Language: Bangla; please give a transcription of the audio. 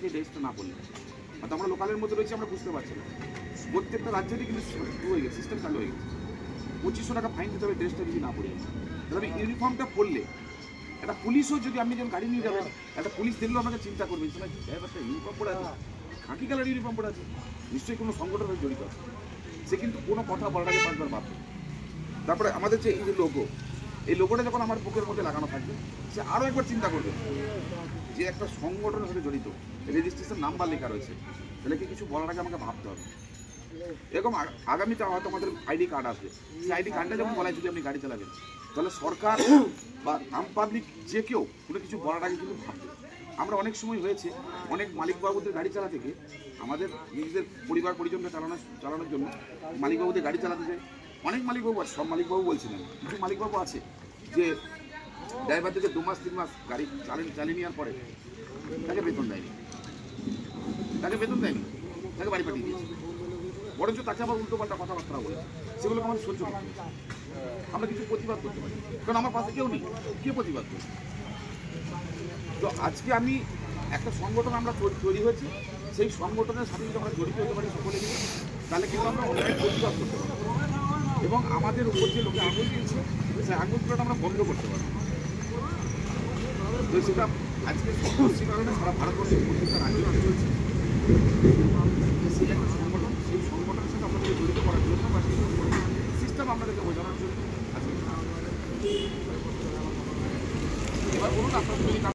থাকে ড্রেসটা না পড়লে। হয়তো আমরা লোকালের মধ্যে রয়েছি, আমরা বুঝতে পারছি না। প্রত্যেকটা রাজ্যেরই কিন্তু হয়ে গেছে, সিস্টেম চালু হয়ে গেছে। 2500 টাকা ফাইন দিতে হবে ড্রেসটা যদি না পড়ে। তবে ইউনিফর্মটা পরলে একটা পুলিশও, যদি আপনি যখন গাড়ি নিয়ে যাবেন, একটা পুলিশ দেখলেও আমাকে চিন্তা করবেন, একটা ইউনিফর্ম পরে আছে, খাকি কালার ইউনিফর্ম পরে আছে, নিশ্চয়ই কোনো সংগঠনের জড়িত আছে। সে কিন্তু কোনো কথা বলার আগে 5 বার ভাববে। তারপরে আমাদের যে এই যে লোগো, এই লোগোটা যখন আমার বুকের মধ্যে লাগানো থাকবে, সে আরও একবার চিন্তা করবে যে একটা সংগঠনের সাথে জড়িত, রেজিস্ট্রেশন নাম্বার লেখা রয়েছে, তাহলে কি কিছু বলার আগে আমাকে ভাবতে হবে। এরকম আগামীতে হয়তো আমাদের আইডি কার্ড আসবে, সেই আইডি কার্ডটা যখন বলায় যদি আপনি গাড়ি চালাবেন, তাহলে সরকার বা আম পাবলিক যে কেউ কোনো কিছু বলার আগে কিন্তু ভাববে। আমরা অনেক সময় হয়েছে, অনেক মালিকবাবুদের গাড়ি চালাতে গিয়ে আমাদের নিজেদের পরিবার পরিজনকে চালানোর জন্য মালিকবাবুদের গাড়ি চালাতে যায়। অনেক মালিকবাবু আছে, সব মালিকবাবু বলছিলেন, কিছু মালিকবাবু আছে যে ড্রাইভারদেরকে 2 মাস 3 মাস গাড়ি চালিয়ে নেওয়ার পরে তাকে বেতন দেয়নি, তাকে বাড়ি পাঠিয়ে দিয়েছে। বরঞ্চ তাকে আবার উল্টোপাল্টা কথাবার্তা বলে, সেগুলোকে আমাদের সহ্য করতে হবে। আমরা কিছু প্রতিবাদ করতে পারি, কারণ আমার পাশে কেউ নেই, কে প্রতিবাদ করবে? তো আজকে আমি একটা সংগঠন আমরা তৈরি হয়েছি, সেই সংগঠনের সাথে যদি আমরা জড়িত হতে পারি সকলে মিলে, তাহলে কিন্তু আমরা অনেক প্রতিবাদ করতে পারবো এবং আমাদের উপর যে লোকে আঙুল দিয়েছে সেই আঙুলগুলোটা আমরা বন্ধ করতে পারবো। তো সেটা আজকে সেই কারণে সারা ভারতবর্ষের প্রত্যেকটা রাজ্য চলছে।